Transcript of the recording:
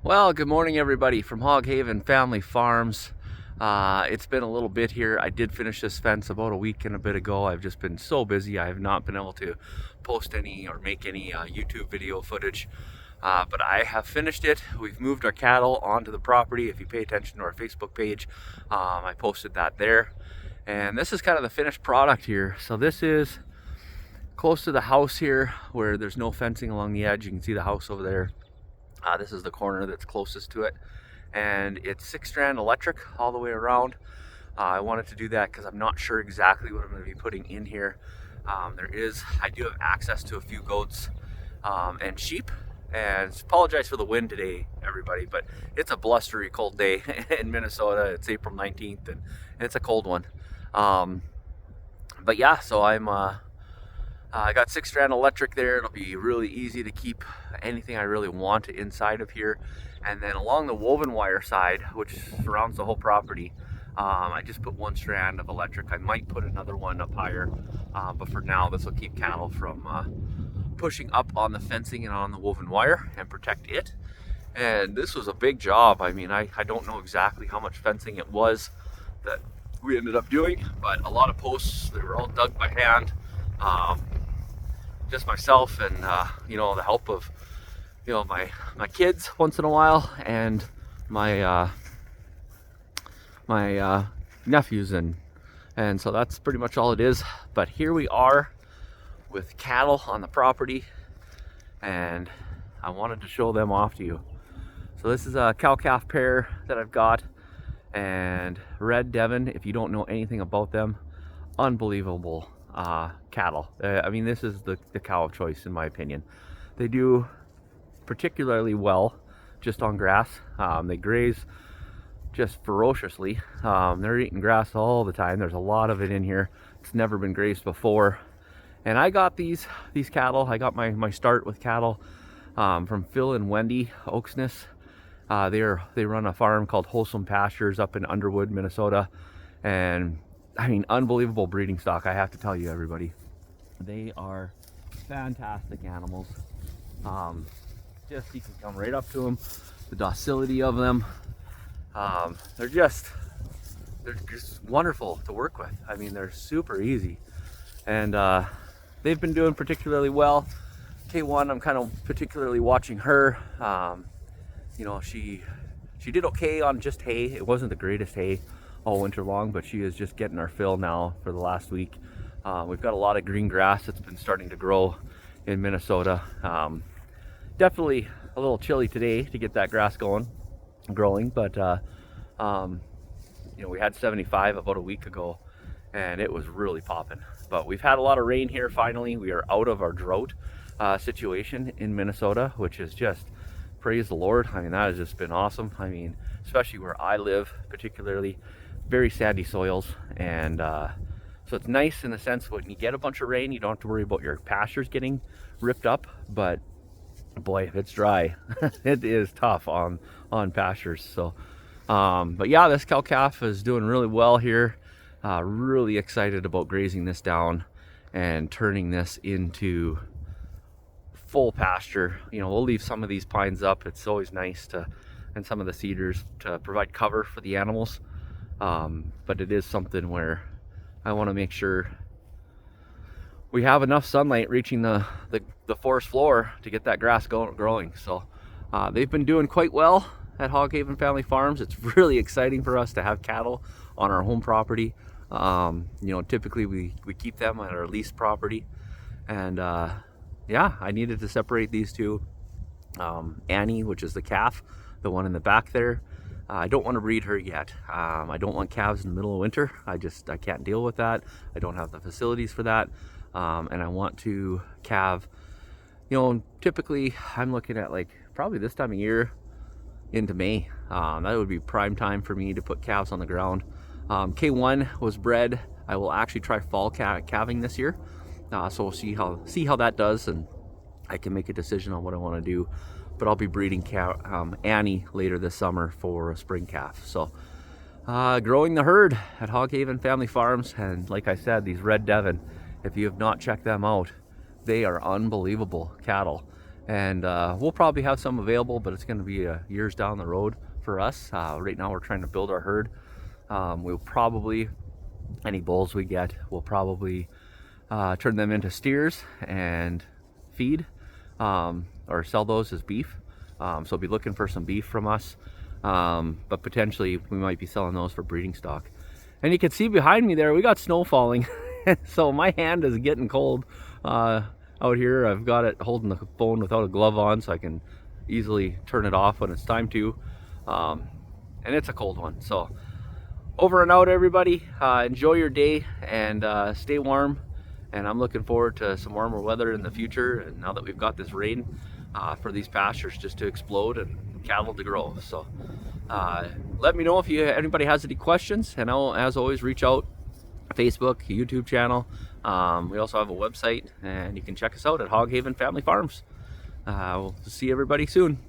Well, good morning everybody from Hog Haven Family Farms. It's been a little bit here. I did finish this fence about a week and a bit ago. I've just been so busy. I have not been able to post any or make any YouTube video footage. But I have finished it. We've moved our cattle onto the property. If you pay attention to our Facebook page, I posted that there. And this is kind of the finished product here. So this is close to the house here where there's no fencing along the edge. You can see the house over there. This is the corner that's closest to it, and it's 6-strand electric all the way around. I wanted to do that because I'm not sure exactly what I'm going to be putting in here. I do have access to a few goats and sheep, and apologize for the wind today, everybody, but it's a blustery cold day in Minnesota. It's April 19th, and it's a cold one. But yeah, so I got 6-strand electric there. It'll be really easy to keep anything I really want inside of here. And then along the woven wire side, which surrounds the whole property, I just put 1 strand of electric. I might put another one up higher, but for now this will keep cattle from pushing up on the fencing and on the woven wire and protect it. And this was a big job. I mean, I don't know exactly how much fencing it was that we ended up doing, but a lot of posts, they were all dug by hand. Just myself and the help of my kids once in a while, and my nephews, and so that's pretty much all it is. But here we are with cattle on the property, and I wanted to show them off to you. So this is a cow-calf pair that I've got, and red Devon. If you don't know anything about them, unbelievable cattle. I mean, this is the cow of choice in my opinion. They do particularly well just on grass. They graze just ferociously. They're eating grass all the time. There's a lot of it in here. It's never been grazed before. And I got these cattle. I got my start with cattle from Phil and Wendy Oaksness. They run a farm called Wholesome Pastures up in Underwood, Minnesota, and I mean, unbelievable breeding stock, I have to tell you, everybody. They are fantastic animals. Just, you can come right up to them. The docility of them. They're just wonderful to work with. I mean, they're super easy. And they've been doing particularly well. K1, I'm kind of particularly watching her. She did okay on just hay. It wasn't the greatest hay all winter long, but she is just getting our fill now for the last week. We've got a lot of green grass that's been starting to grow in Minnesota. Definitely a little chilly today to get that grass growing, but we had 75 about a week ago, and it was really popping. But we've had a lot of rain here. Finally, we are out of our drought situation in Minnesota, which is just, praise the Lord. I mean, that has just been awesome. I mean, especially where I live, particularly very sandy soils, and so it's nice in the sense when you get a bunch of rain, you don't have to worry about your pastures getting ripped up. But boy, if it's dry, it is tough on pastures. So but yeah, this cow calf is doing really well here. Really excited about grazing this down and turning this into full pasture. We'll leave some of these pines up. It's always nice and some of the cedars to provide cover for the animals. But it is something where I want to make sure we have enough sunlight reaching the forest floor to get that grass growing. So they've been doing quite well at Hog Haven Family Farms. It's really exciting for us to have cattle on our home property. Typically we keep them at our leased property, and yeah, I needed to separate these two. Annie, which is the calf, the one in the back there, I don't want to breed her yet. I don't want calves in the middle of winter. I can't deal with that. I don't have the facilities for that. And I want to calve, typically I'm looking at like probably this time of year into May. That would be prime time for me to put calves on the ground. K1 was bred. I will actually try fall calving this year. So we'll see how that does, and I can make a decision on what I want to do. But I'll be breeding Annie later this summer for a spring calf. So growing the herd at Hog Haven Family Farms, and like I said, these red Devon, if you have not checked them out, they are unbelievable cattle. and we'll probably have some available, but it's going to be years down the road for us. Right now we're trying to build our herd. We'll probably, any bulls we get, we'll probably turn them into steers and feed, or sell those as beef. So be looking for some beef from us, but potentially we might be selling those for breeding stock. And you can see behind me there, we got snow falling. So my hand is getting cold out here. I've got it holding the phone without a glove on, so I can easily turn it off when it's time to. And it's a cold one. So over and out, everybody. Enjoy your day and stay warm. And I'm looking forward to some warmer weather in the future. And now that we've got this rain, for these pastures just to explode and cattle to grow. So let me know if anybody has any questions. And I'll, as always, reach out. Facebook, YouTube channel. We also have a website, and you can check us out at Hog Haven Family Farms. We'll see everybody soon.